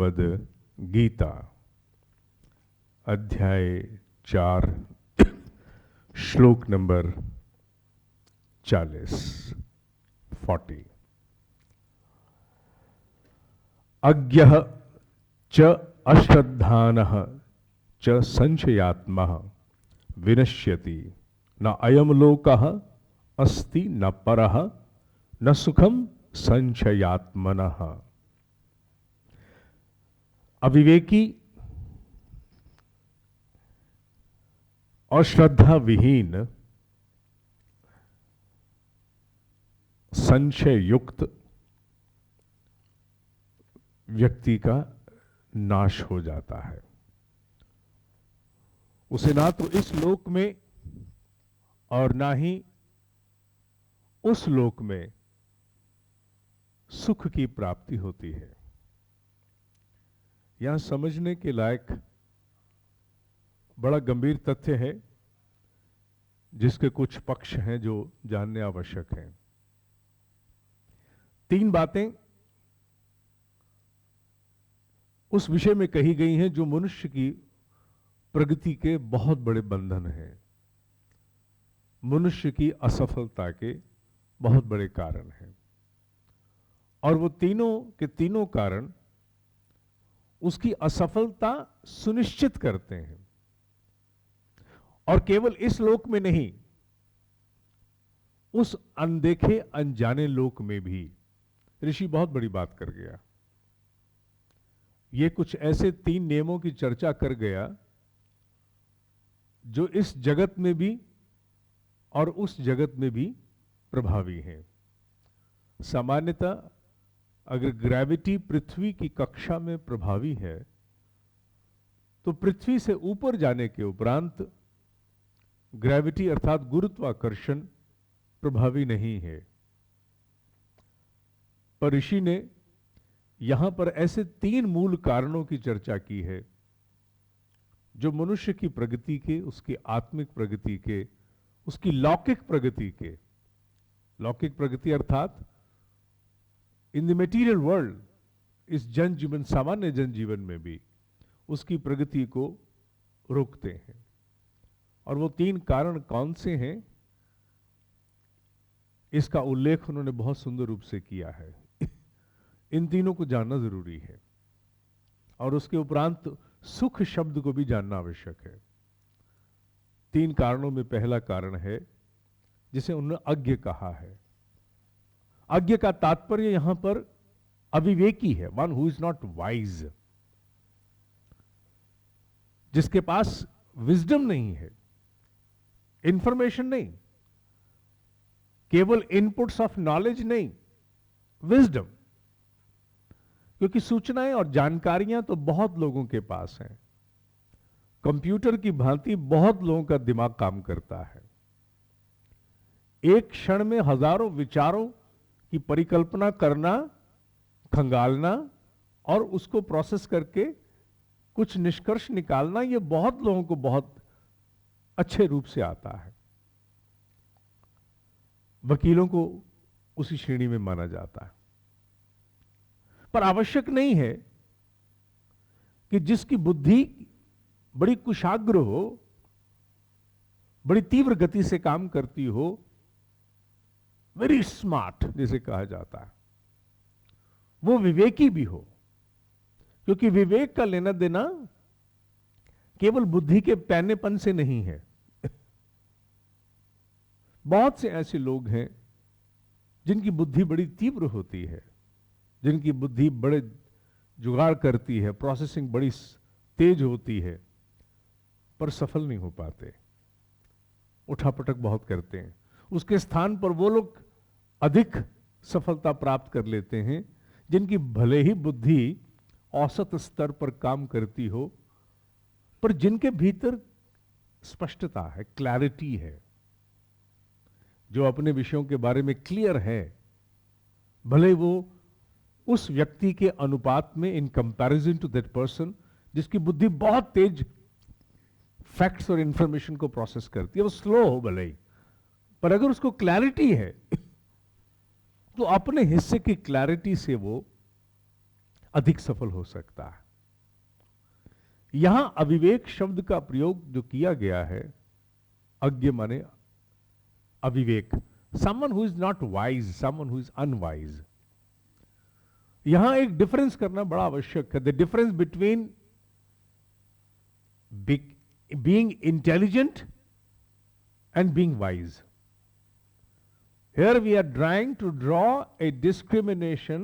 वद गीता अध्याय 4 श्लोक नंबर 40 अज्ञः च अश्रद्धानः च संशयात्मः विनश्यति न अयम लोकः अस्ति न परः न सुखम संशयात्मनः। अविवेकी और श्रद्धा विहीन संशय युक्त व्यक्ति का नाश हो जाता है। उसे ना तो इस लोक में और ना ही उस लोक में सुख की प्राप्ति होती है। यहां समझने के लायक बड़ा गंभीर तथ्य है जिसके कुछ पक्ष हैं जो जानने आवश्यक हैं। 3 बातें उस विषय में कही गई हैं जो मनुष्य की प्रगति के बहुत बड़े बंधन हैं, मनुष्य की असफलता के बहुत बड़े कारण हैं। और वो तीनों के तीनों कारण उसकी असफलता सुनिश्चित करते हैं। और केवल इस लोक में नहीं, उस अनदेखे अनजाने लोक में भी। ऋषि बहुत बड़ी बात कर गया। ये कुछ ऐसे 3 नियमों की चर्चा कर गया जो इस जगत में भी और उस जगत में भी प्रभावी हैं। सामान्यतः अगर ग्रेविटी पृथ्वी की कक्षा में प्रभावी है तो पृथ्वी से ऊपर जाने के उपरांत ग्रेविटी अर्थात गुरुत्वाकर्षण प्रभावी नहीं है। पर ऋषि ने यहां पर ऐसे 3 मूल कारणों की चर्चा की है जो मनुष्य की प्रगति के, उसकी आत्मिक प्रगति के, उसकी लौकिक प्रगति के, लौकिक प्रगति अर्थात इन द मटेरियल वर्ल्ड, इस जनजीवन, सामान्य जनजीवन में भी उसकी प्रगति को रोकते हैं। और वो 3 कारण कौन से हैं, इसका उल्लेख उन्होंने बहुत सुंदर रूप से किया है। इन तीनों को जानना जरूरी है और उसके उपरांत सुख शब्द को भी जानना आवश्यक है। 3 कारणों में पहला कारण है जिसे उन्होंने अज्ञ कहा है। अज्ञ का तात्पर्य यहां पर अविवेकी है, one who is not wise, जिसके पास विजडम नहीं है, इंफॉर्मेशन नहीं, केवल इनपुट्स ऑफ नॉलेज नहीं, विजडम। क्योंकि सूचनाएं और जानकारियां तो बहुत लोगों के पास हैं। कंप्यूटर की भांति बहुत लोगों का दिमाग काम करता है। एक क्षण में हजारों विचारों की परिकल्पना करना, खंगालना और उसको प्रोसेस करके कुछ निष्कर्ष निकालना, यह बहुत लोगों को बहुत अच्छे रूप से आता है। वकीलों को उसी श्रेणी में माना जाता है। पर आवश्यक नहीं है कि जिसकी बुद्धि बड़ी कुशाग्र हो, बड़ी तीव्र गति से काम करती हो, वेरी स्मार्ट जिसे कहा जाता है, वो विवेकी भी हो। क्योंकि विवेक का लेना देना केवल बुद्धि के पैनेपन से नहीं है। बहुत से ऐसे लोग हैं जिनकी बुद्धि बड़ी तीव्र होती है, जिनकी बुद्धि बड़े जुगाड़ करती है, प्रोसेसिंग बड़ी तेज होती है, पर सफल नहीं हो पाते, उठापटक बहुत करते हैं। उसके स्थान पर वो लोग अधिक सफलता प्राप्त कर लेते हैं जिनकी भले ही बुद्धि औसत स्तर पर काम करती हो, पर जिनके भीतर स्पष्टता है, क्लैरिटी है, जो अपने विषयों के बारे में क्लियर है, भले वो उस व्यक्ति के अनुपात में in comparison to that person जिसकी बुद्धि बहुत तेज फैक्ट्स और इंफॉर्मेशन को प्रोसेस करती है, वो स्लो हो भले ही, पर अगर उसको क्लैरिटी है तो अपने हिस्से की क्लैरिटी से वो अधिक सफल हो सकता है। यहां अविवेक शब्द का प्रयोग जो किया गया है, अज्ञ माने अविवेक, someone who is not wise, someone who is unwise. यहां एक डिफरेंस करना बड़ा आवश्यक है। The difference between being intelligent and being wise. Here we are trying to draw a discrimination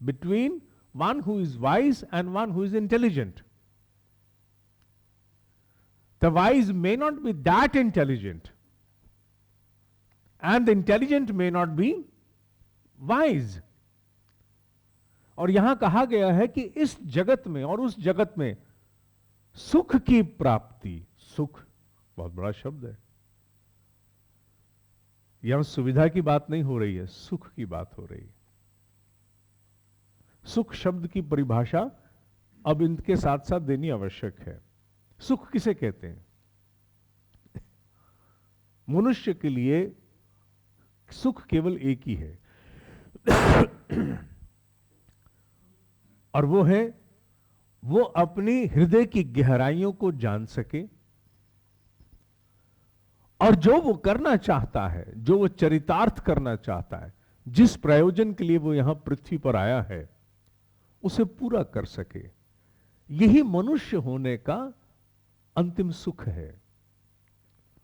between one who is wise and one who is intelligent. The wise may not be that intelligent, and the intelligent may not be wise. और यहां कहा गया है कि इस जगत में और उस जगत में सुख की प्राप्ति, सुख बहुत बड़ा शब्द है, यहां सुविधा की बात नहीं हो रही है, सुख की बात हो रही है। सुख शब्द की परिभाषा अब इनके साथ साथ देनी आवश्यक है। सुख किसे कहते हैं? मनुष्य के लिए सुख केवल एक ही है और वो है वो अपनी हृदय की गहराइयों को जान सके और जो वो करना चाहता है, जो वो चरितार्थ करना चाहता है, जिस प्रयोजन के लिए वो यहां पृथ्वी पर आया है, उसे पूरा कर सके। यही मनुष्य होने का अंतिम सुख है।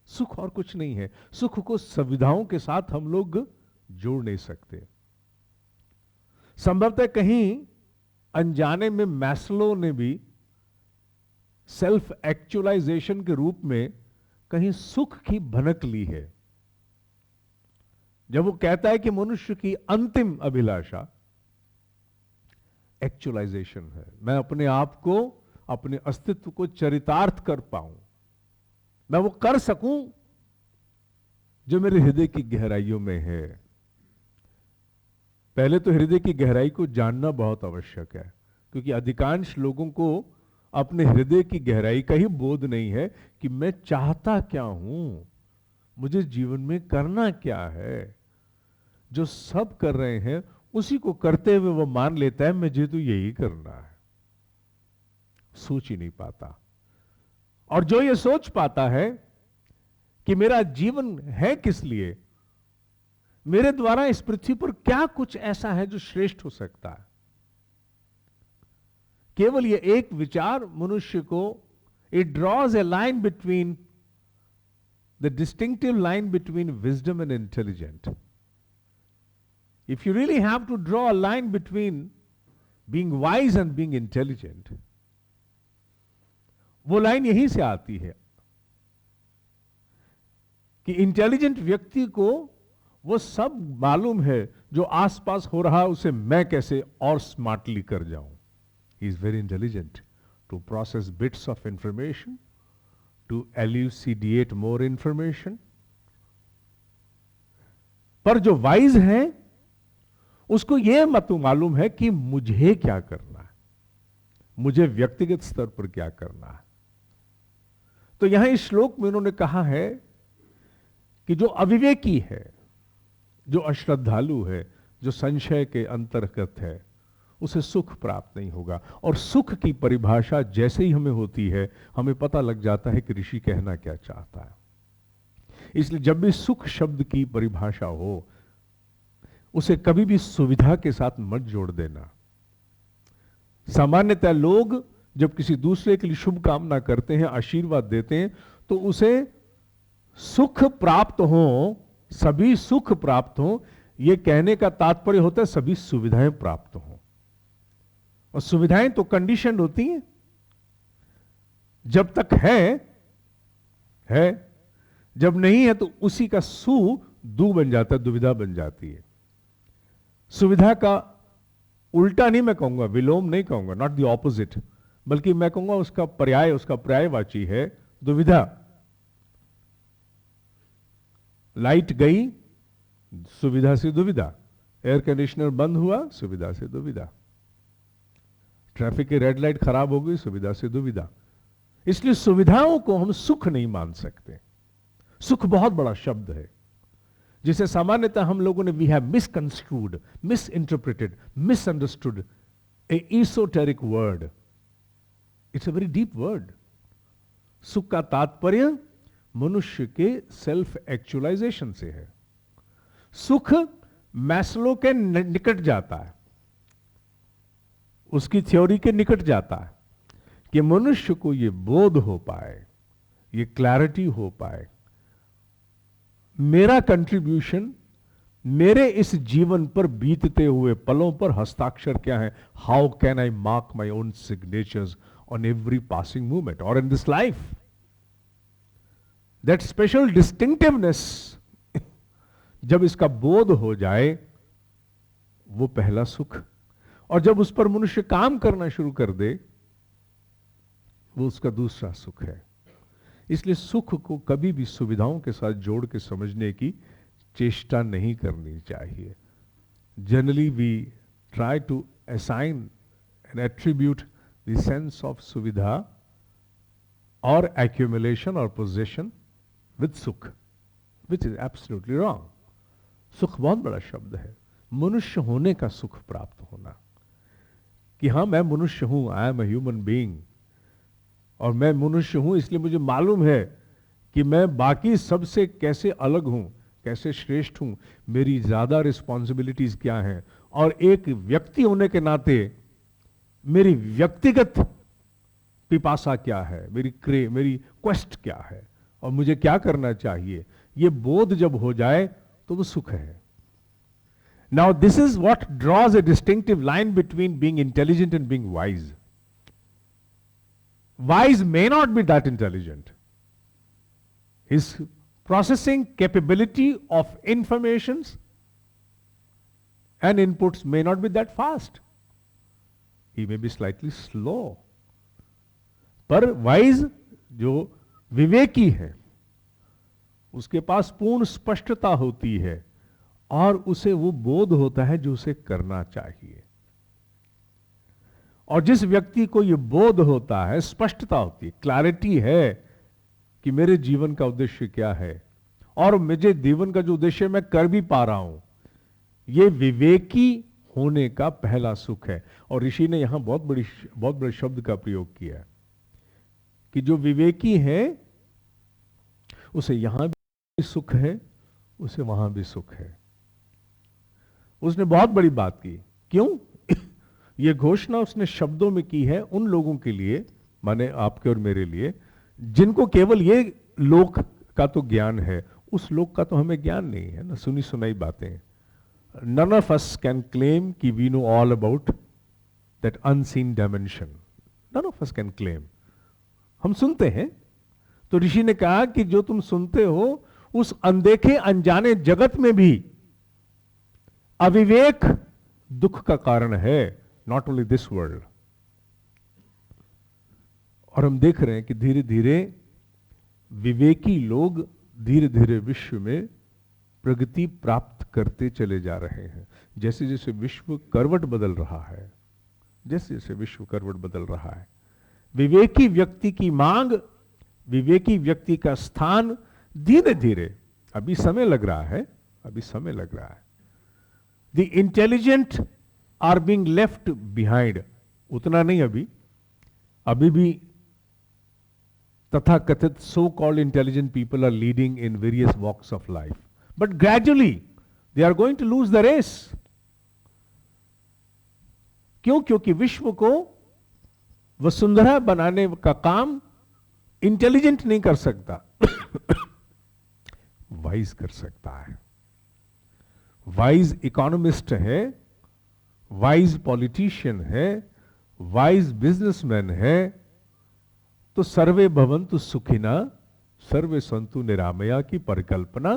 सुख और कुछ नहीं है। सुख को सुविधाओं के साथ हम लोग जोड़ नहीं सकते। संभवतः कहीं अनजाने में मैस्लो ने भी सेल्फ एक्चुअलाइजेशन के रूप में कहीं सुख की भनक ली है, जब वो कहता है कि मनुष्य की अंतिम अभिलाषा एक्चुअलाइजेशन है। मैं अपने आप को, अपने अस्तित्व को चरितार्थ कर पाऊं, मैं वो कर सकूं जो मेरे हृदय की गहराइयों में है। पहले तो हृदय की गहराई को जानना बहुत आवश्यक है, क्योंकि अधिकांश लोगों को अपने हृदय की गहराई का ही बोध नहीं है कि मैं चाहता क्या हूं, मुझे जीवन में करना क्या है। जो सब कर रहे हैं उसी को करते हुए वो मान लेता है मुझे तो यही करना है। सोच ही नहीं पाता। और जो ये सोच पाता है कि मेरा जीवन है किस लिए, मेरे द्वारा इस पृथ्वी पर क्या कुछ ऐसा है जो श्रेष्ठ हो सकता है, केवल ये एक विचार मनुष्य को, it draws a line between the distinctive line between wisdom and intelligent. If you really have to draw a line between being wise and being intelligent, वो लाइन यहीं से आती है कि इंटेलिजेंट व्यक्ति को वो सब मालूम है जो आसपास हो रहा है, उसे मैं कैसे और स्मार्टली कर जाऊं। He is very intelligent to process bits of information, to elucidate more information. पर जो वाइज है उसको यह मत मालूम है कि मुझे क्या करना है, मुझे व्यक्तिगत स्तर पर क्या करना है। तो यहां इस श्लोक में उन्होंने कहा है कि जो अविवेकी है, जो अश्रद्धालु है, जो संशय के अंतर्गत है, उसे सुख प्राप्त नहीं होगा। और सुख की परिभाषा जैसे ही हमें होती है, हमें पता लग जाता है कि ऋषि कहना क्या चाहता है। इसलिए जब भी सुख शब्द की परिभाषा हो, उसे कभी भी सुविधा के साथ मत जोड़ देना। सामान्यतः लोग जब किसी दूसरे के लिए शुभ कामना करते हैं, आशीर्वाद देते हैं, तो उसे सुख प्राप्त हो, सभी सुख प्राप्त हो, यह कहने का तात्पर्य होता है सभी सुविधाएं प्राप्त हो। और सुविधाएं तो कंडीशन होती हैं। जब तक है, जब नहीं है तो उसी का सु दू बन जाता है, दुविधा बन जाती है। सुविधा का उल्टा नहीं मैं कहूंगा, विलोम नहीं कहूंगा, नॉट द ऑपोजिट, बल्कि मैं कहूंगा उसका पर्याय, उसका पर्यायवाची है दुविधा। लाइट गई, सुविधा से दुविधा। एयर कंडीशनर बंद हुआ, सुविधा से दुविधा। ट्रैफिक की रेड लाइट खराब हो गई, सुविधा से दुविधा। इसलिए सुविधाओं को हम सुख नहीं मान सकते। सुख बहुत बड़ा शब्द है जिसे सामान्यतः हम लोगों ने we have misconstrued, misinterpreted, misunderstood a esoteric word, it's a very deep word. सुख का तात्पर्य मनुष्य के सेल्फ एक्चुअलाइजेशन से है। सुख मैस्लो के निकट जाता है, उसकी थ्योरी के निकट जाता है कि मनुष्य को यह बोध हो पाए, ये क्लैरिटी हो पाए, मेरा कंट्रीब्यूशन मेरे इस जीवन पर बीतते हुए पलों पर हस्ताक्षर क्या है। How can I mark my own signatures on every passing movement और in this life. That special distinctiveness जब इसका बोध हो जाए, वो पहला सुख। और जब उस पर मनुष्य काम करना शुरू कर दे, वो उसका दूसरा सुख है। इसलिए सुख को कभी भी सुविधाओं के साथ जोड़ के समझने की चेष्टा नहीं करनी चाहिए। Generally we try to assign and attribute the sense of सुविधा और एक्यूमुलेशन और पोजेशन विद सुख, विच इज एब्सोल्युटली रॉन्ग। सुख बहुत बड़ा शब्द है। मनुष्य होने का सुख प्राप्त होना, कि हां मैं मनुष्य हूं, I am a human being, और मैं मनुष्य हूं इसलिए मुझे मालूम है कि मैं बाकी सबसे कैसे अलग हूं, कैसे श्रेष्ठ हूं, मेरी ज्यादा रिस्पॉन्सिबिलिटीज क्या हैं, और एक व्यक्ति होने के नाते मेरी व्यक्तिगत पिपासा क्या है, मेरी क्वेस्ट क्या है, और मुझे क्या करना चाहिए। ये बोध जब हो जाए तो वो सुख है। Now this is what draws a distinctive line between being intelligent and being wise. Wise may not be that intelligent. His processing capability of informations and inputs may not be that fast. He may be slightly slow. पर wise जो विवेकी है, उसके पास पूर्ण स्पष्टता होती है और उसे वो बोध होता है जो उसे करना चाहिए। और जिस व्यक्ति को ये बोध होता है, स्पष्टता होती है, क्लैरिटी है कि मेरे जीवन का उद्देश्य क्या है और मुझे जीवन का जो उद्देश्य मैं कर भी पा रहा हूं, ये विवेकी होने का पहला सुख है। और ऋषि ने यहां बहुत बड़े शब्द का प्रयोग किया कि जो विवेकी है उसे यहां भी सुख है, उसे वहां भी सुख है। उसने बहुत बड़ी बात की। क्यों? यह घोषणा उसने शब्दों में की है उन लोगों के लिए, माने आपके और मेरे लिए, जिनको केवल ये लोक का तो ज्ञान है, उस लोक का तो हमें ज्ञान नहीं है ना, सुनी सुनाई बातें। None of us can claim कि we know all about that unseen dimension. None of us can claim. हम सुनते हैं, तो ऋषि ने कहा कि जो तुम सुनते हो उस अनदेखे अनजाने जगत में भी अविवेक दुख का कारण है, नॉट ओनली दिस वर्ल्ड। और हम देख रहे हैं कि धीरे धीरे विवेकी लोग धीरे धीरे विश्व में प्रगति प्राप्त करते चले जा रहे हैं। जैसे जैसे विश्व करवट बदल रहा है, जैसे जैसे विश्व करवट बदल रहा है, विवेकी व्यक्ति की मांग, विवेकी व्यक्ति का स्थान धीरे धीरे, अभी समय लग रहा है, अभी समय लग रहा है। The intelligent are being left behind. उतना नहीं अभी भी तथाकथित so-called intelligent people are leading in various walks of life. But gradually they are going to lose the race. क्यों? क्योंकि विश्व को वसुंधरा बनाने का काम इंटेलिजेंट नहीं कर सकता, वाइज कर सकता है। वाइज इकोनॉमिस्ट है, वाइज पॉलिटिशियन है, वाइज बिजनेसमैन है, तो सर्वे भवन्तु सुखिना सर्वे सन्तु निरामया की परिकल्पना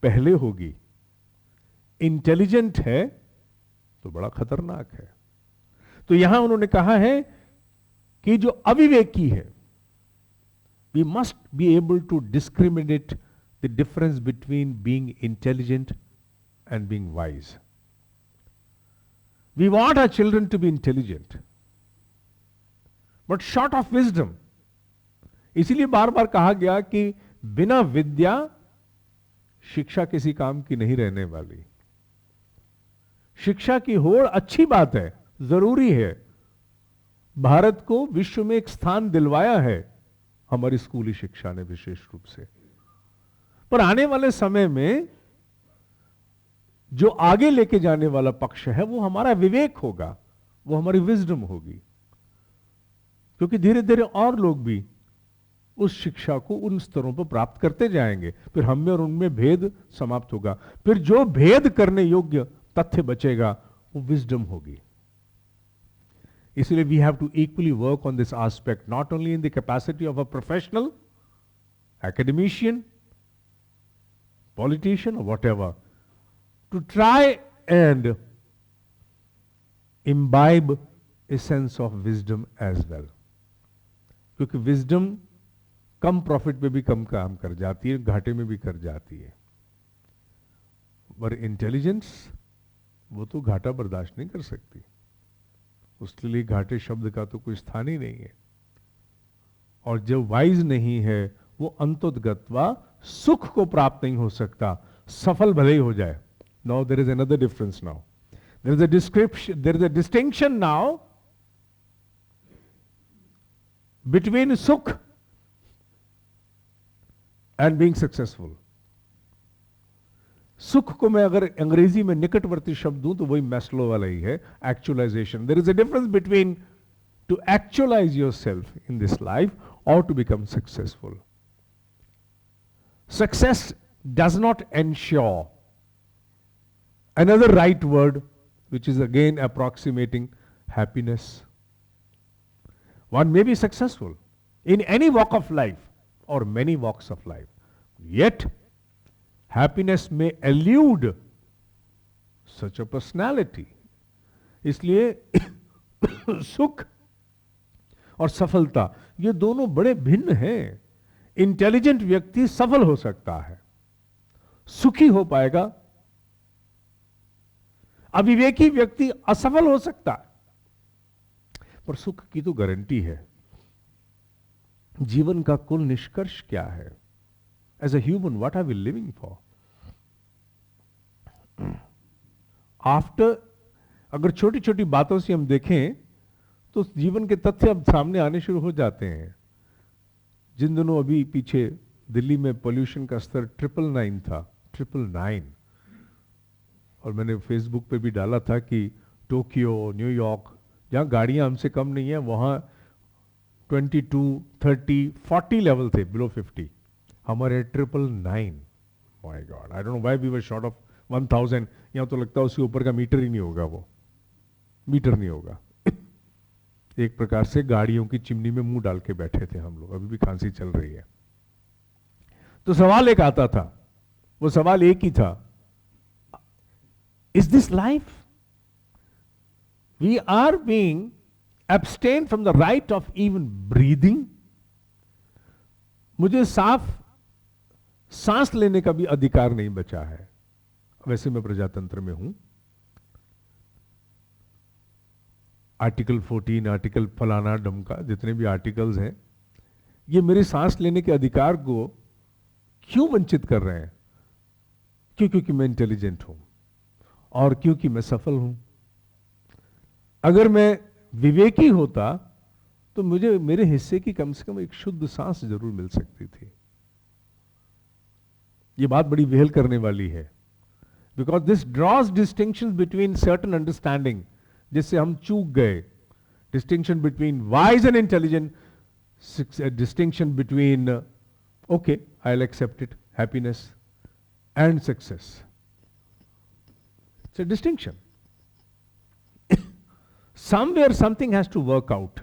पहले होगी। इंटेलिजेंट है तो बड़ा खतरनाक है। तो यहां उन्होंने कहा है कि जो अविवेकी है, we must be able to discriminate the difference between being intelligent and being wise. We want our children to be intelligent, but short of wisdom. इसीलिए बार बार कहा गया कि बिना विद्या शिक्षा किसी काम की नहीं रहने वाली। शिक्षा की होड़ अच्छी बात है, जरूरी है, भारत को विश्व में एक स्थान दिलवाया है हमारी स्कूली शिक्षा ने विशेष रूप से। पर आने वाले समय में जो आगे लेके जाने वाला पक्ष है वो हमारा विवेक होगा, वो हमारी विजडम होगी, क्योंकि धीरे धीरे और लोग भी उस शिक्षा को उन स्तरों पर प्राप्त करते जाएंगे, फिर हम में और उनमें भेद समाप्त होगा, फिर जो भेद करने योग्य तथ्य बचेगा वो विजडम होगी। इसलिए we have to equally work on this aspect, not only in the capacity of a professional, academician, politician, or whatever, to try and imbibe a sense of wisdom as well. क्योंकि wisdom कम profit पे भी कम काम कर जाती है, घाटे में भी कर जाती है, पर इंटेलिजेंस वो तो घाटा बर्दाश्त नहीं कर सकती, उसके लिए घाटे शब्द का तो कोई स्थान ही नहीं है। और जो वाइज नहीं है वो अंतोदगत्वा सुख को प्राप्त नहीं हो सकता, सफल भले ही हो जाए। Now there is another difference, now there is a description, there is a distinction now between सुख एंड बीइंग सक्सेसफुल। सुख को मैं अगर अंग्रेजी में निकटवर्ती शब्द दूं तो वही मैस्लो वाला ही है, actualisation. There is a difference between to actualise yourself in this life और to become successful. Success does not ensure. Another right word, which is again approximating happiness. One may be successful in any walk of life or many walks of life, yet happiness may elude such a personality. इसलिए सुख और सफलता ये दोनों बड़े भिन्न हैं। Intelligent व्यक्ति सफल हो सकता है, सुखी हो पाएगा, अविवेकी व्यक्ति असफल हो सकता है। पर सुख की तो गारंटी है। जीवन का कुल निष्कर्ष क्या है? As a human what are we living for? After, अगर छोटी छोटी बातों से हम देखें तो जीवन के तथ्य अब सामने आने शुरू हो जाते हैं। जिन दिनों अभी पीछे दिल्ली में पोल्यूशन का स्तर 999 था, 999, और मैंने फेसबुक पे भी डाला था कि टोक्यो, न्यूयॉर्क, जहां गाड़ियां हमसे कम नहीं है वहां 22, 30, 40 लेवल थे, बिलो 50। हमारे 999। My god, I don't know why we were short of 1000। यहां तो लगता है उसके ऊपर का मीटर ही नहीं होगा, वो मीटर नहीं होगा। एक प्रकार से गाड़ियों की चिमनी में मुंह डाल के बैठे थे हम लोग, अभी भी खांसी चल रही है। तो सवाल एक आता था, वो सवाल एक ही था, is this life? We are being abstain from the right of even breathing. मुझे साफ सांस लेने का भी अधिकार नहीं बचा है। वैसे मैं प्रजातंत्र में हूं, आर्टिकल 14, आर्टिकल फलाना डमका, जितने भी आर्टिकल्स हैं, ये मेरे सांस लेने के अधिकार को क्यों वंचित कर रहे हैं? क्योंकि मैं इंटेलिजेंट हूं और क्योंकि मैं सफल हूं। अगर मैं विवेकी होता तो मुझे मेरे हिस्से की कम से कम एक शुद्ध सांस जरूर मिल सकती थी। ये बात बड़ी वेहल करने वाली है, because this draws distinction between certain understanding, जिससे हम चूक गए। Distinction between wise and intelligent, distinction between okay I will accept it, happiness and success. It's a distinction. Somewhere something has to work out.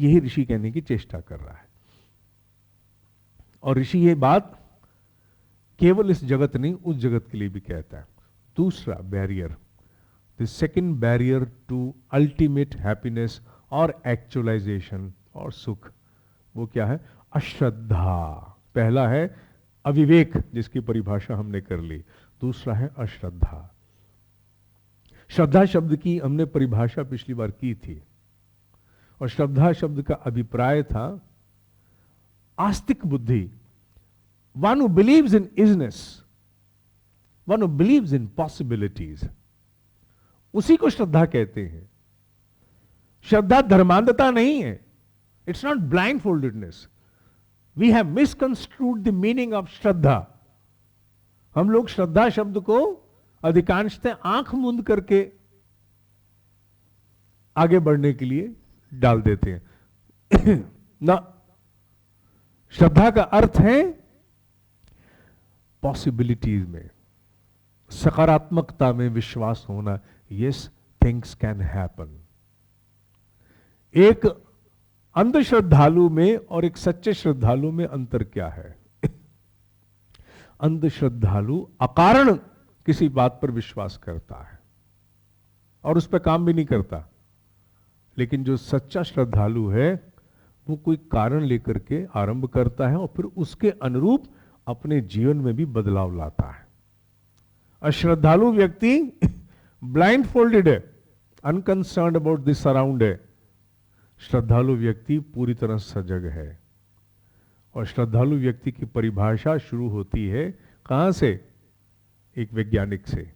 यही ऋषि कहने की चेष्टा कर रहा है। और ऋषि ये बात केवल इस जगत नहीं, उस जगत के लिए भी कहता है। दूसरा barrier, the second barrier to ultimate happiness और एक्चुअलाइजेशन और सुख, वो क्या है? अश्रद्धा। पहला है अविवेक, जिसकी परिभाषा हमने कर ली। दूसरा है अश्रद्धा। श्रद्धा शब्द की हमने परिभाषा पिछली बार की थी, और श्रद्धा शब्द का अभिप्राय था आस्तिक बुद्धि, one who believes in easiness, one who believes in possibilities, उसी को श्रद्धा कहते हैं। श्रद्धा धर्मांधता नहीं है, it's not blind foldedness. We have misconstrued the meaning of श्रद्धा. हम लोग श्रद्धा शब्द को अधिकांशतः आंख मूंद करके आगे बढ़ने के लिए डाल देते हैं. ना, श्रद्धा का अर्थ है पॉसिबिलिटीज में, सकारात्मकता में विश्वास होना. Yes, things can happen. एक अंधश्रद्धालु में और एक सच्चे श्रद्धालु में अंतर क्या है? अंधश्रद्धालु अकारण किसी बात पर विश्वास करता है और उस पर काम भी नहीं करता. लेकिन जो सच्चा श्रद्धालु है वो कोई कारण लेकर के आरंभ करता है और फिर उसके अनुरूप अपने जीवन में भी बदलाव लाता है. अश्रद्धालु व्यक्ति ब्लाइंड फोल्डेड है, अनकंसर्न्ड अबाउट दिस सराउंड है. श्रद्धालु व्यक्ति पूरी तरह सजग है. और श्रद्धालु व्यक्ति की परिभाषा शुरू होती है कहां से? एक वैज्ञानिक से.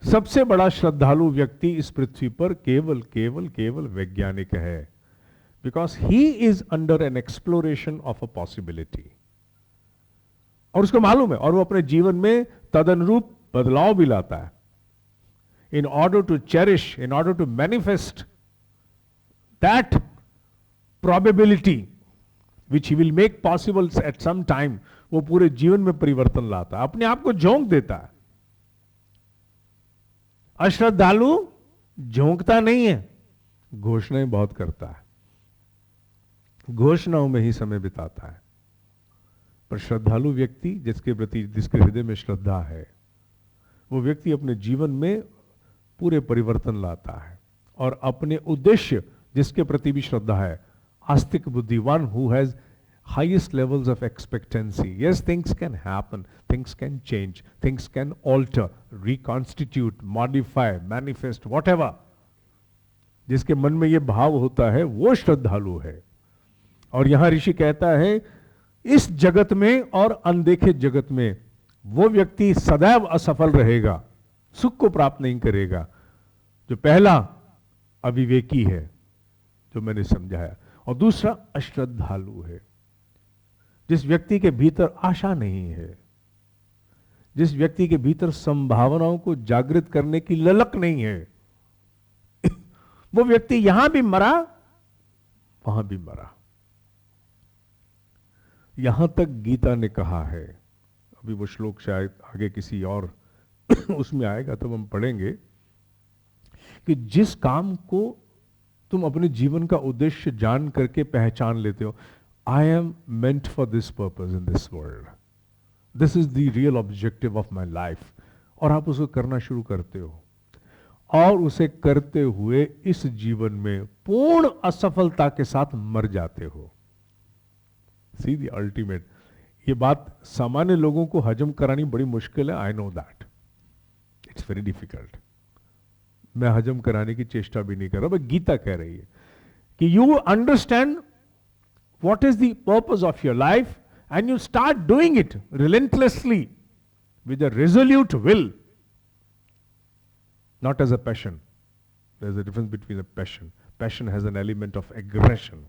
सबसे बड़ा श्रद्धालु व्यक्ति इस पृथ्वी पर केवल केवल केवल वैज्ञानिक है. Because he is under an exploration of a possibility. और उसको मालूम है और वो अपने जीवन में तदनुरूप बदलाव भी लाता है. In order to cherish, in order to manifest that probability which he will make possible at some time, वो पूरे जीवन में परिवर्तन लाता है, अपने आप को झोंक देता है. अश्रद्धालु झोंकता नहीं है, घोषणाएं बहुत करता है, घोषणाओं में ही समय बिताता है. पर श्रद्धालु व्यक्ति जिसके प्रति, जिसके हृदय में श्रद्धा है, वो व्यक्ति अपने जीवन में पूरे परिवर्तन लाता है और अपने उद्देश्य जिसके प्रति भी श्रद्धा है, आस्तिक बुद्धि, one who has highest levels of expectancy. Yes, things can happen, things can change, things can alter, reconstitute, modify, manifest, whatever. जिसके मन में ये भाव होता है वो श्रद्धालु है. और यहां ऋषि कहता है इस जगत में और अनदेखे जगत में वो व्यक्ति सदैव असफल रहेगा, सुख को प्राप्त नहीं करेगा. जो पहला अविवेकी है जो मैंने समझाया, और दूसरा अश्रद्धालु है. जिस व्यक्ति के भीतर आशा नहीं है, जिस व्यक्ति के भीतर संभावनाओं को जागृत करने की ललक नहीं है, वो व्यक्ति यहां भी मरा वहां भी मरा. यहां तक गीता ने कहा है. अभी वो श्लोक शायद आगे किसी और उसमें आएगा तो हम पढ़ेंगे कि जिस काम को तुम अपने जीवन का उद्देश्य जान करके पहचान लेते हो, I am meant for this purpose in this world. This is the real objective of my life. और आप उसको करना शुरू करते हो और उसे करते हुए इस जीवन में पूर्ण असफलता के साथ मर जाते हो. See the ultimate. ये बात सामान्य लोगों को हजम करानी बड़ी मुश्किल है. I know that. It's very difficult. मैं हजम कराने की चेष्टा भी नहीं कर रहा, बस गीता कह रही है कि you understand what is the purpose of your life and you start doing it relentlessly with a resolute will, not as a passion. There's a difference between a passion. Passion has an element of aggression.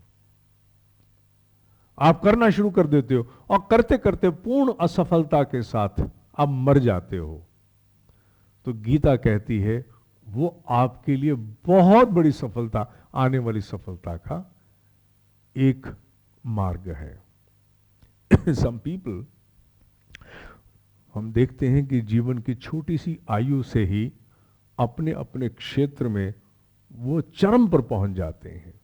आप करना शुरू कर देते हो और करते करते पूर्ण असफलता के साथ आप मर जाते हो. तो गीता कहती है वो आपके लिए बहुत बड़ी सफलता, आने वाली सफलता का एक मार्ग है. Some people, हम देखते हैं कि जीवन की छोटी सी आयु से ही अपने अपने क्षेत्र में वो चरम पर पहुंच जाते हैं,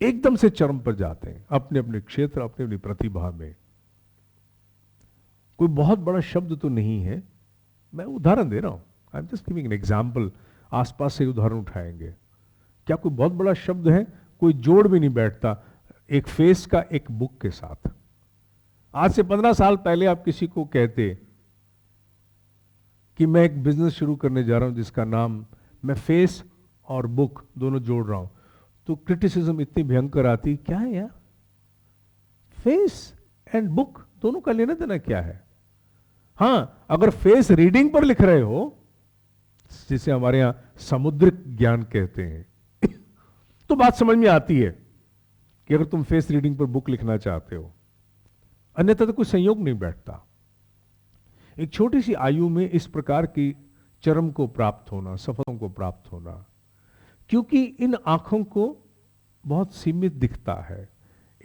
एकदम से चरम पर जाते हैं अपने अपने क्षेत्र, अपनी अपनी प्रतिभा में. कोई बहुत बड़ा शब्द तो नहीं है, मैं उदाहरण दे रहा हूं. I am just giving an example. आसपास से उदाहरण उठाएंगे. क्या कोई बहुत बड़ा शब्द है? कोई जोड़ भी नहीं बैठता एक फेस का एक बुक के साथ. आज से 15 साल पहले आप किसी को कहते कि मैं एक बिजनेस शुरू करने जा रहा हूं जिसका नाम मैं फेस और बुक दोनों जोड़ रहा हूं, तो क्रिटिसिज्म इतनी भयंकर आती, क्या है यार, फेस एंड बुक दोनों का लेना देना क्या है? हां, अगर फेस रीडिंग पर लिख रहे हो, जिसे हमारे यहां समुद्रिक ज्ञान कहते हैं, तो बात समझ में आती है कि अगर तुम फेस रीडिंग पर बुक लिखना चाहते हो, अन्यथा तो कोई संयोग नहीं बैठता। एक छोटी सी आयु में इस प्रकार की चरम को प्राप्त होना, सफलताओं को प्राप्त होना, क्योंकि इन आंखों को बहुत सीमित दिखता है,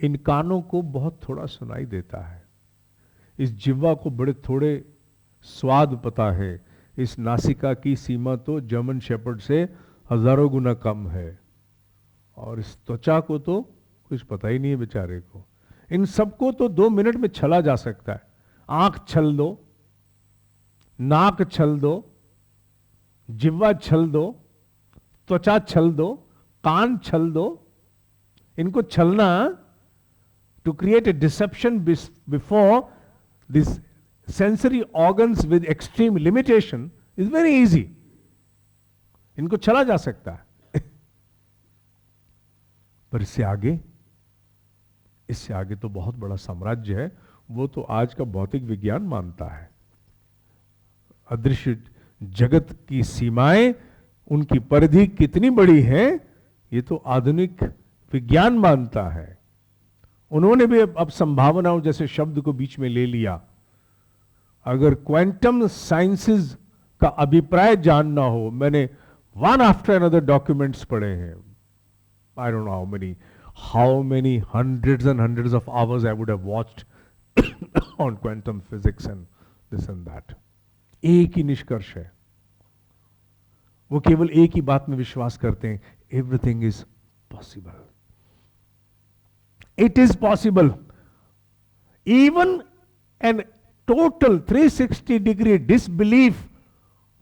इन कानों को बहुत थोड़ा सुनाई देता है, इस जिह्वा को बड़े थोड़े स्वाद पता है, इस नासिका की सीमा तो जर्मन शेपर्ड से हजारों गुना कम है, और इस त्वचा को तो कुछ पता ही नहीं है बेचारे को। इन सबको तो 2 मिनट में छला जा सकता है। आंख छल दो, नाक छल दो, जिह्वा छल दो, त्वचा छल दो, कान छल दो। इनको छलना, to create a deception before this sensory organs with extreme limitation is very easy. इनको छला जा सकता है। पर इससे आगे तो बहुत बड़ा साम्राज्य है, वो तो आज का भौतिक विज्ञान मानता है। अदृश्य जगत की सीमाएं, उनकी परिधि कितनी बड़ी है, ये तो आधुनिक विज्ञान मानता है। उन्होंने भी अब संभावनाओं जैसे शब्द को बीच में ले लिया। अगर क्वांटम साइंसेस का अभिप्राय जानना हो, मैंने वन आफ्टर अनदर डॉक्यूमेंट्स पढ़े हैं। I don't know how many hundreds and hundreds of hours I would have watched on quantum physics and this and that. एक ही निष्कर्ष है, वो केवल एक ही बात में विश्वास करते हैं, everything is possible. It is possible. Even an total 360-degree disbelief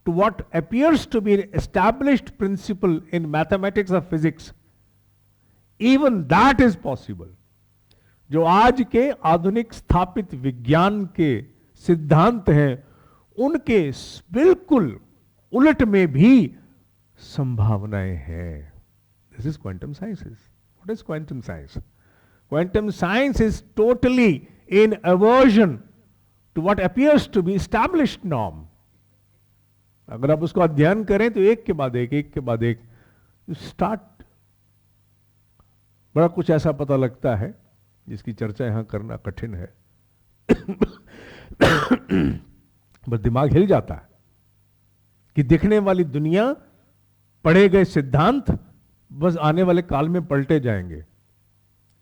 to what appears to be an established principle in mathematics or physics, even that is possible. जो आज के आधुनिक स्थापित विज्ञान के सिद्धांत हैं, उनके बिल्कुल उलट में भी संभावनाएं हैं। This is quantum sciences. What is quantum science? Quantum science is totally in aversion to what appears to be established norm. अगर आप उसको अध्ययन करें तो एक के बाद एक स्टार्ट, बड़ा कुछ ऐसा पता लगता है जिसकी चर्चा यहां करना कठिन है। बस दिमाग हिल जाता है कि दिखने वाली दुनिया, पढ़े गए सिद्धांत बस आने वाले काल में पलटे जाएंगे।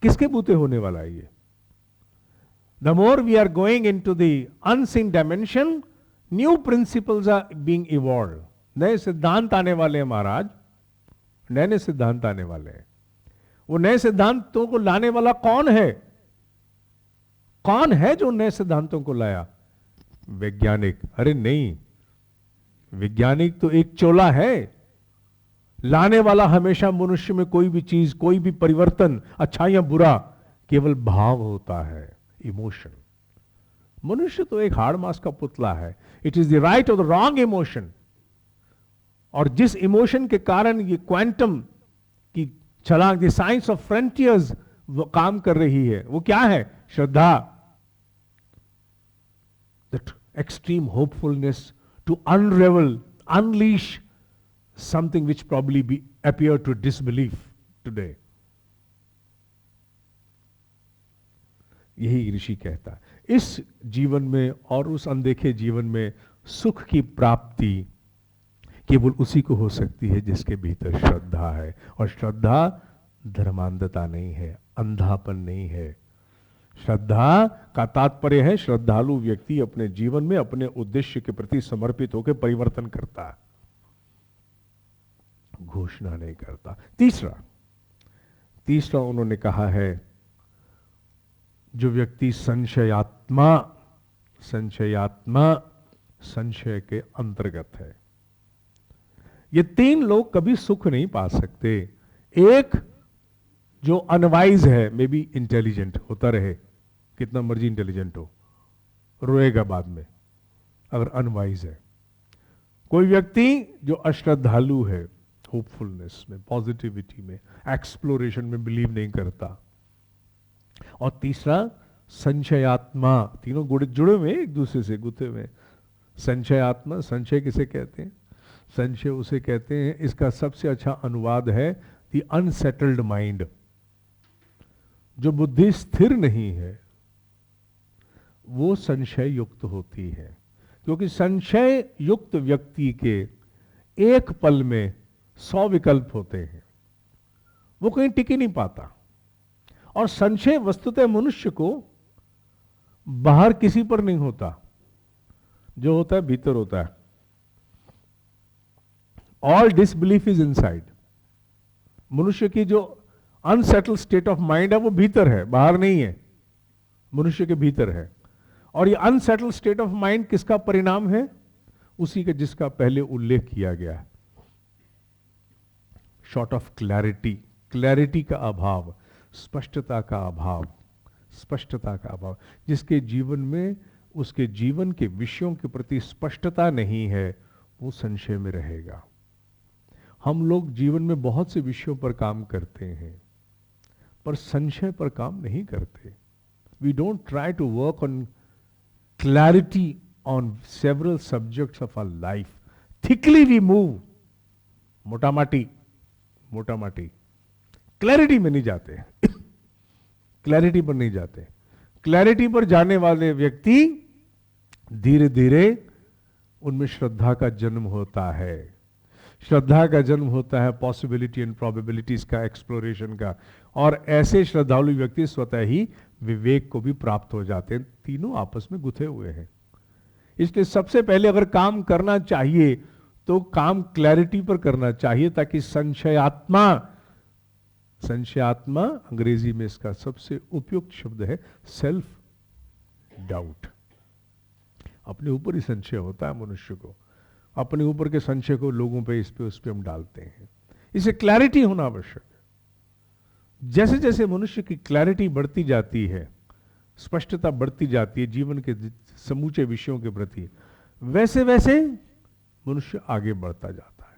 किसके बूते होने वाला है ये? The more we are going into the unseen dimension, new principles are being evolved. नए सिद्धांत आने वाले हैं महाराज, नए सिद्धांत आने वाले हैं। वो नए सिद्धांतों को लाने वाला कौन है? कौन है जो नए सिद्धांतों को लाया? वैज्ञानिक। अरे नहीं, वैज्ञानिक तो एक चोला है। लाने वाला हमेशा मनुष्य में कोई भी चीज, कोई भी परिवर्तन, अच्छा या बुरा, केवल भाव होता है, इमोशन। मनुष्य तो एक हार्ड मास का पुतला है। इट इज द राइट और द रॉन्ग इमोशन। और जिस इमोशन के कारण ये क्वांटम की छलांग, द साइंस ऑफ फ्रंटियर्स वो काम कर रही है, वो क्या है? श्रद्धा। That extreme hopefulness to unravel, unleash something which probably appear to disbelief today. यही ऋषि कहता है, इस जीवन में और उस अनदेखे जीवन में सुख की प्राप्ति केवल उसी को हो सकती है जिसके भीतर श्रद्धा है। और श्रद्धा धर्मांधता नहीं है, अंधापन नहीं है। श्रद्धा का तात्पर्य है श्रद्धालु व्यक्ति अपने जीवन में अपने उद्देश्य के प्रति समर्पित होकर परिवर्तन करता है, घोषणा नहीं करता। तीसरा उन्होंने कहा है, जो व्यक्ति संशय के अंतर्गत है। ये 3 लोग कभी सुख नहीं पा सकते। एक जो अनवाइज है, मे बी इंटेलिजेंट होता रहे, कितना मर्जी इंटेलिजेंट हो, रोएगा बाद में अगर अनवाइज है। कोई व्यक्ति जो अश्रद्धालु है, होपफुलनेस में, पॉजिटिविटी में, एक्सप्लोरेशन में बिलीव नहीं करता। और तीसरा संशयात्मा। तीनों जुड़े हुए एक दूसरे से गुथे हुए। संशयात्मा, संशय किसे कहते हैं? संशय उसे कहते हैं, इसका सबसे अच्छा अनुवाद है द द अनसेटल्ड माइंड। जो बुद्धि स्थिर नहीं है वो संशय युक्त होती है, क्योंकि संशय युक्त व्यक्ति के एक पल में 100 विकल्प होते हैं, वो कहीं टिक ही नहीं पाता। और संशय वस्तुतः मनुष्य को बाहर किसी पर नहीं होता, जो होता है भीतर होता है। All disbelief is inside. मनुष्य की जो अनसेटल्ड स्टेट ऑफ माइंड है वो भीतर है, बाहर नहीं है, मनुष्य के भीतर है। और ये अनसेटल्ड स्टेट ऑफ माइंड किसका परिणाम है? उसी के जिसका पहले उल्लेख किया गया है, शॉर्ट ऑफ क्लैरिटी। क्लैरिटी का अभाव, स्पष्टता का अभाव, स्पष्टता का अभाव। जिसके जीवन में उसके जीवन के विषयों के प्रति स्पष्टता नहीं है वो संशय में रहेगा। हम लोग जीवन में बहुत से विषयों पर काम करते हैं पर संशय पर काम नहीं करते। We don't try to work on clarity on several subjects of our life. Thickly we move, मोटा माटी क्लैरिटी में नहीं जाते, क्लैरिटी पर नहीं जाते। क्लैरिटी पर जाने वाले व्यक्ति धीरे धीरे उनमें श्रद्धा का जन्म होता है। श्रद्धा का जन्म होता है पॉसिबिलिटी एंड प्रोबेबिलिटीज का एक्सप्लोरेशन का, और ऐसे श्रद्धालु व्यक्ति स्वतः ही विवेक को भी प्राप्त हो जाते हैं। तीनों आपस में गुथे हुए हैं। इसलिए सबसे पहले अगर काम करना चाहिए तो काम क्लैरिटी पर करना चाहिए, ताकि संशयात्मा अंग्रेजी में इसका सबसे उपयुक्त शब्द है सेल्फ डाउट। अपने ऊपर ही संशय होता है मनुष्य को, अपने ऊपर के संशय को लोगों पे इस पे उस पे हम डालते हैं। इसे क्लैरिटी होना आवश्यक है। जैसे जैसे मनुष्य की क्लैरिटी बढ़ती जाती है, स्पष्टता बढ़ती जाती है जीवन के समूचे विषयों के प्रति, वैसे वैसे मनुष्य आगे बढ़ता जाता है।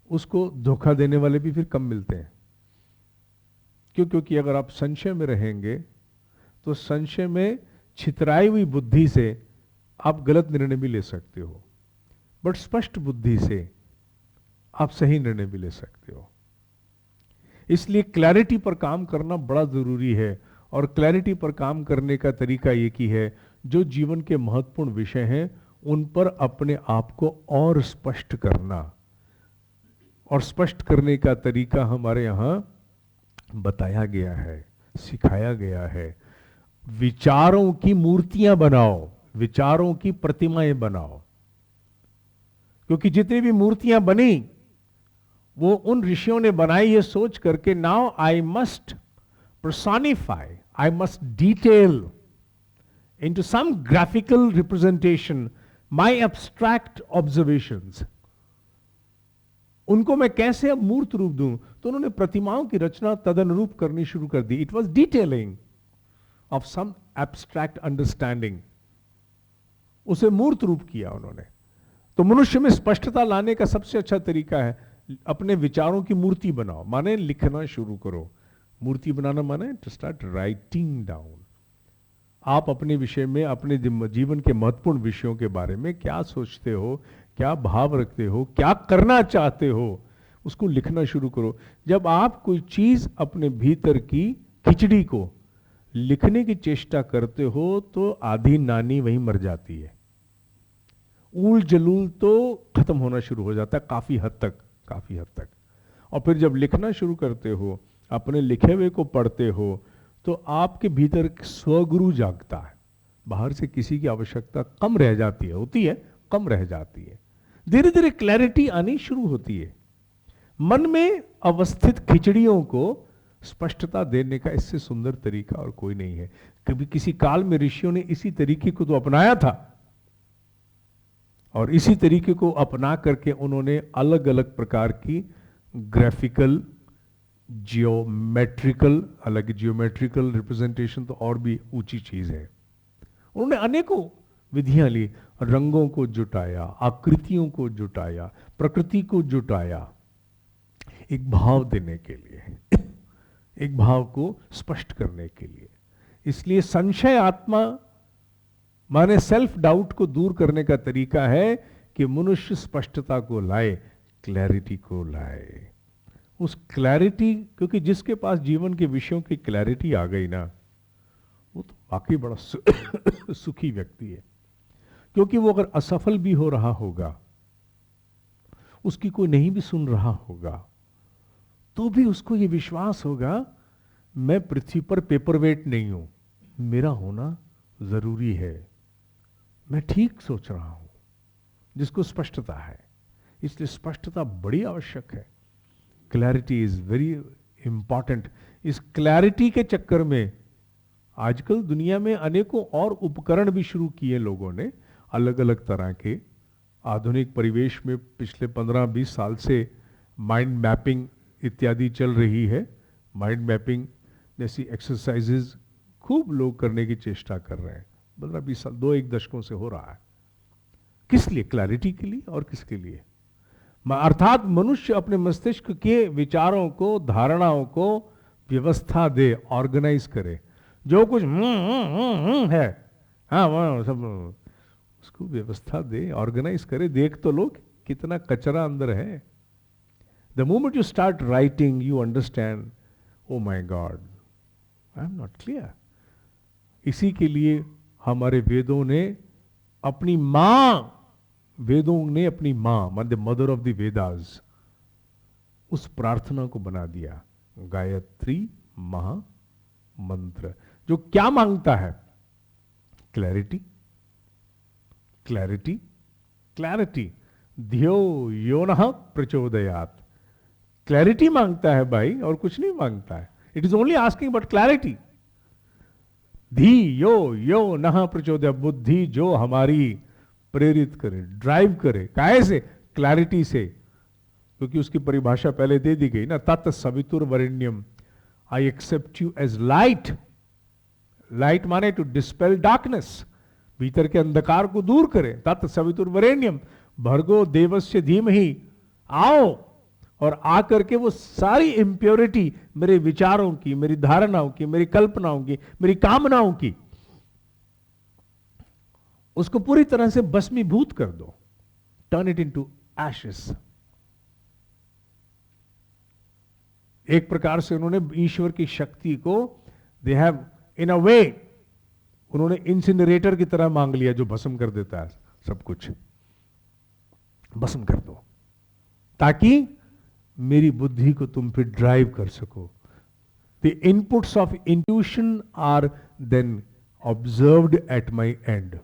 उसको धोखा देने वाले भी फिर कम मिलते हैं। क्योंकि अगर आप संशय में रहेंगे तो संशय में छितराई हुई बुद्धि से आप गलत निर्णय भी ले सकते हो, बट स्पष्ट बुद्धि से आप सही निर्णय भी ले सकते हो। इसलिए क्लैरिटी पर काम करना बड़ा जरूरी है। और क्लैरिटी पर काम करने का तरीका ये की है, जो जीवन के महत्वपूर्ण विषय हैं उन पर अपने आप को और स्पष्ट करना। और स्पष्ट करने का तरीका हमारे यहां बताया गया है, सिखाया गया है। विचारों की मूर्तियां बनाओ, विचारों की प्रतिमाएं बनाओ। क्योंकि जितनी भी मूर्तियां बनी वो उन ऋषियों ने बनाई ये सोच करके, now I must personify, I must detail into some graphical representation my abstract observations. उनको मैं कैसे अब मूर्त रूप दूं? तो उन्होंने प्रतिमाओं की रचना तदनुरूप करनी शुरू कर दी। It was detailing of some abstract understanding. उसे मूर्त रूप किया उन्होंने। तो मनुष्य में स्पष्टता लाने का सबसे अच्छा तरीका है अपने विचारों की मूर्ति बनाओ, माने लिखना शुरू करो। मूर्ति बनाना माने टू स्टार्ट राइटिंग डाउन। आप अपने विषय में, अपने जीवन के महत्वपूर्ण विषयों के बारे में क्या सोचते हो, क्या भाव रखते हो, क्या करना चाहते हो, उसको लिखना शुरू करो। जब आप कोई चीज अपने भीतर की खिचड़ी को लिखने की चेष्टा करते हो तो आधी नानी वहीं मर जाती है, ऊल जलूल तो खत्म होना शुरू हो जाता है काफी हद तक। और फिर जब लिखना शुरू करते हो, अपने लिखे हुए को पढ़ते हो, तो आपके भीतर स्वगुरु जागता है। बाहर से किसी की आवश्यकता कम रह जाती है, होती है कम रह जाती है। धीरे धीरे क्लैरिटी आनी शुरू होती है। मन में अवस्थित खिचड़ियों को स्पष्टता देने का इससे सुंदर तरीका और कोई नहीं है। कभी किसी काल में ऋषियों ने इसी तरीके को तो अपनाया था, और इसी तरीके को अपना करके उन्होंने अलग अलग प्रकार की ग्राफिकल, जियोमेट्रिकल, हालांकि जियोमेट्रिकल रिप्रेजेंटेशन तो और भी ऊंची चीज है। उन्होंने अनेकों विधियां ली, रंगों को जुटाया, आकृतियों को जुटाया, प्रकृति को जुटाया, एक भाव देने के लिए, एक भाव को स्पष्ट करने के लिए। इसलिए संशय आत्मा माने सेल्फ डाउट को दूर करने का तरीका है कि मनुष्य स्पष्टता को लाए, क्लैरिटी को लाए। उस क्लैरिटी, क्योंकि जिसके पास जीवन के विषयों की क्लैरिटी आ गई ना, वो तो वाकई बड़ा सुखी व्यक्ति है। क्योंकि वो अगर असफल भी हो रहा होगा, उसकी कोई नहीं भी सुन रहा होगा, तो भी उसको ये विश्वास होगा मैं पृथ्वी पर पेपरवेट नहीं हूं, मेरा होना जरूरी है, मैं ठीक सोच रहा हूं। जिसको स्पष्टता है, इसलिए स्पष्टता बड़ी आवश्यक है। Clarity is very important. इस क्लैरिटी के चक्कर में आजकल दुनिया में अनेकों और उपकरण भी शुरू किए लोगों ने, अलग अलग तरह के। आधुनिक परिवेश में पिछले 15-20 साल से माइंड मैपिंग इत्यादि चल रही है। माइंड मैपिंग जैसी एक्सरसाइजेज खूब लोग करने की चेष्टा कर रहे हैं। 15-20 साल, 2-1 दशकों से हो रहा है। किस लिए? क्लैरिटी के लिए। और किसके लिए? अर्थात मनुष्य अपने मस्तिष्क के विचारों को, धारणाओं को व्यवस्था दे, ऑर्गेनाइज करे। जो कुछ है, हाँ वो सब उसको व्यवस्था दे, ऑर्गेनाइज करे। देख तो लो कितना कचरा अंदर है। The moment you start writing, you understand, oh my god, I am not clear. इसी के लिए हमारे वेदों ने अपनी मां, the mother of the Vedas, उस प्रार्थना को बना दिया, गायत्री महामंत्र, जो क्या मांगता है? Clarity, clarity, clarity. धियो यो नः प्रचोदयात्। क्लैरिटी मांगता है भाई, और कुछ नहीं मांगता है। It is only asking but clarity. धी यो यो नः प्रचोदयात्, बुद्धि जो हमारी प्रेरित करे, ड्राइव करे। काहे से? क्लैरिटी से। क्योंकि उसकी परिभाषा पहले दे दी गई ना, तत् सवितुर्वरेण्यम, I accept you as light. Light माने टू डिस्पेल डार्कनेस, भीतर के अंधकार को दूर करे। तत् सवितुर्वरेण्यम भर्गो देवस्य धीमहि, आओ। और आकर के वो सारी इंप्योरिटी मेरे विचारों की, मेरी धारणाओं की, मेरी कल्पनाओं की, मेरी कामनाओं की, उसको पूरी तरह से भस्मीभूत कर दो। Turn it into ashes. एक प्रकार से उन्होंने ईश्वर की शक्ति को, दे हैव इन अ वे, उन्होंने इंसिनरेटर की तरह मांग लिया, जो भस्म कर देता है सब कुछ। भस्म कर दो, ताकि मेरी बुद्धि को तुम फिर ड्राइव कर सको। The inputs of intuition are then observed at my end.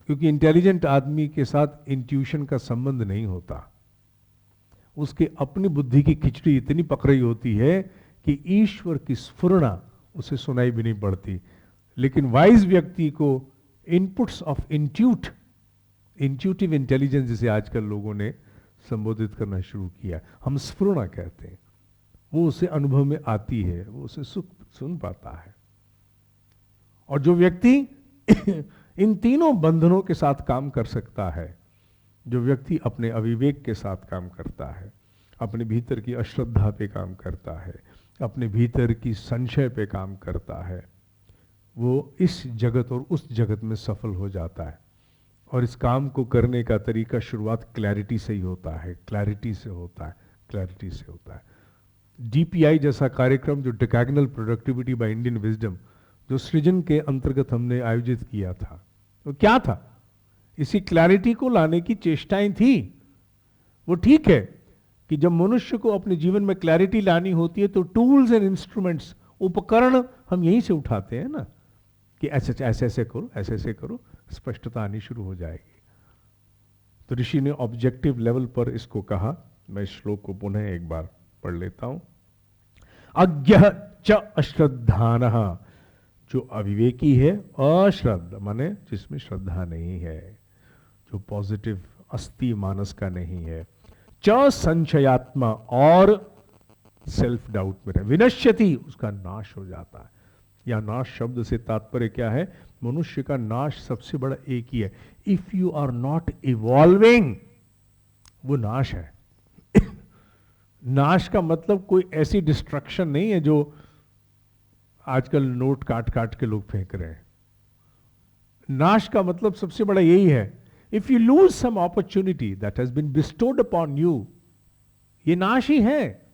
क्योंकि इंटेलिजेंट आदमी के साथ इंट्यूशन का संबंध नहीं होता। उसके अपनी बुद्धि की खिचड़ी इतनी पक रही होती है कि ईश्वर की स्फुरना उसे सुनाई भी नहीं पड़ती। लेकिन वाइज व्यक्ति को इनपुट्स ऑफ इंट्यूटिव इंटेलिजेंस, जिसे आजकल लोगों ने संबोधित करना शुरू किया, हम स्फुरना कहते हैं, वो उसे अनुभव में आती है, वो उसे सुन पाता है। और जो व्यक्ति इन तीनों बंधनों के साथ काम कर सकता है, जो व्यक्ति अपने अविवेक के साथ काम करता है, अपने भीतर की अश्रद्धा पे काम करता है, अपने भीतर की संशय पे काम करता है, वो इस जगत और उस जगत में सफल हो जाता है। और इस काम को करने का तरीका शुरुआत क्लैरिटी से ही होता है, क्लैरिटी से होता है, क्लैरिटी से होता है। डीपीआई जैसा कार्यक्रम, जो डिकैगनल प्रोडक्टिविटी बाय इंडियन विजडम, जो सृजन के अंतर्गत हमने आयोजित किया था, वो क्या था? इसी क्लैरिटी को लाने की चेष्टाएं थी। वो ठीक है कि जब मनुष्य को अपने जीवन में क्लैरिटी लानी होती है, तो टूल्स एंड इंस्ट्रूमेंट्स, उपकरण हम यहीं से उठाते हैं ना, कि ऐसे ऐसे ऐसे करो, ऐसे ऐसे करो, स्पष्टता आनी शुरू हो जाएगी। तो ऋषि ने ऑब्जेक्टिव लेवल पर इसको कहा। मैं इस श्लोक को पुनः एक बार पढ़ लेता हूं। अज्ञः च अश्रद्धानः, जो अविवेकी है, अश्रद्ध माने जिसमें श्रद्धा नहीं है, जो पॉजिटिव अस्थि मानस का नहीं है। च संशयात्मा, और सेल्फ डाउट में रहे। विनश्यति, उसका नाश हो जाता है। या नाश शब्द से तात्पर्य क्या है? मनुष्य का नाश सबसे बड़ा एक ही है, if you are not evolving, वो नाश है। नाश का मतलब कोई ऐसी डिस्ट्रक्शन नहीं है जो आजकल नोट काट काट के लोग फेंक रहे हैं। नाश का मतलब सबसे बड़ा यही है, if you lose some opportunity that has been bestowed upon you, ये नाश ही है।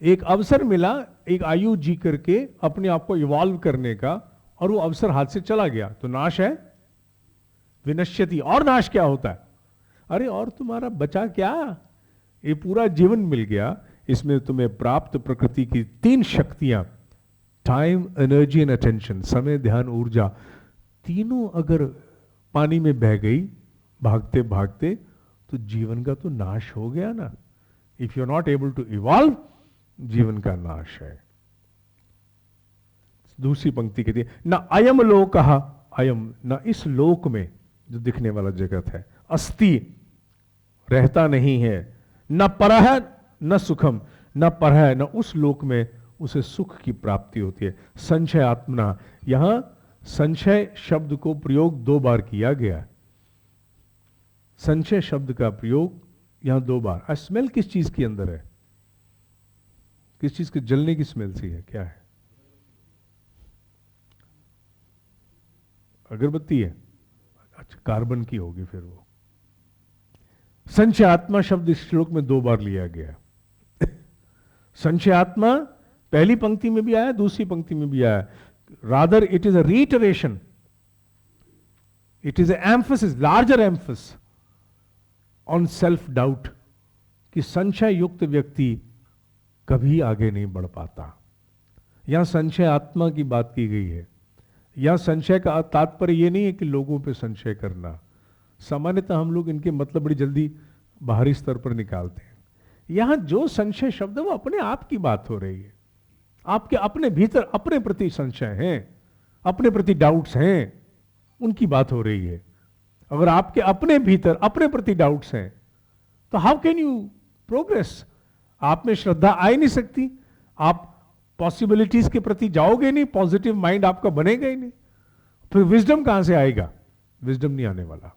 एक अवसर मिला एक आयु जी करके अपने आप को इवॉल्व करने का, और वो अवसर हाथ से चला गया तो नाश है। विनश्यति, और नाश क्या होता है? अरे और तुम्हारा बचा क्या? ये पूरा जीवन मिल गया, इसमें तुम्हें प्राप्त प्रकृति की 3 शक्तियां, टाइम, एनर्जी एंड अटेंशन, समय, ध्यान, ऊर्जा, तीनों अगर पानी में बह गई भागते भागते, तो जीवन का तो नाश हो गया ना। If you are not able to evolve, जीवन का नाश है। दूसरी पंक्ति कहती है न अयम लोक, अयम न इस लोक में जो दिखने वाला जगत है, अस्ति रहता नहीं है, न परह न सुखम, न परह न उस लोक में उसे सुख की प्राप्ति होती है। संशय आत्मना, यहां संशय शब्द को प्रयोग 2 बार किया गया। संशय शब्द का प्रयोग यहां 2 बार। स्मेल किस चीज के अंदर है? किस चीज के जलने की स्मेल सी है? क्या है? अगरबत्ती है? अच्छा, कार्बन की होगी फिर वो। संशय आत्मा शब्द इस श्लोक में 2 बार लिया गया। संशय आत्मा पहली पंक्ति में भी आया, दूसरी पंक्ति में भी आया। Rather it is a reiteration, it is emphasis, larger emphasis on self doubt, कि संशय युक्त व्यक्ति कभी आगे नहीं बढ़ पाता। यहां संशय आत्मा की बात की गई है। यहां संशय का तात्पर्य यह नहीं है कि लोगों पे संशय करना। सामान्यतः हम लोग इनके मतलब बड़ी जल्दी बाहरी स्तर पर निकालते हैं। यहां जो संशय शब्द है वो अपने आप की बात हो रही है। आपके अपने भीतर अपने प्रति संशय हैं, अपने प्रति डाउट्स हैं, उनकी बात हो रही है। अगर आपके अपने भीतर अपने प्रति डाउट्स हैं तो हाउ कैन यू प्रोग्रेस? आप में श्रद्धा आ ही नहीं सकती, आप पॉसिबिलिटीज के प्रति जाओगे नहीं, पॉजिटिव माइंड आपका बनेगा ही नहीं, फिर विजडम कहां से आएगा? विजडम नहीं आने वाला।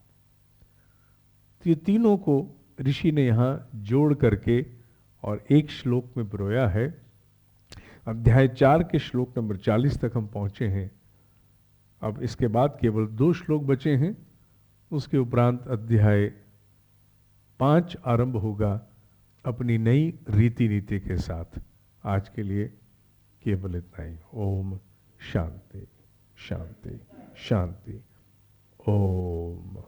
तो ये तीनों को ऋषि ने यहां जोड़ करके और एक श्लोक में पिरोया है। अध्याय 4 के श्लोक नंबर 40 तक हम पहुंचे हैं। अब इसके बाद केवल 2 श्लोक बचे हैं, उसके उपरांत अध्याय 5 आरंभ होगा अपनी नई रीति नीति के साथ। आज के लिए केवल इतना ही। ओम शांति शांति शांति। ओम।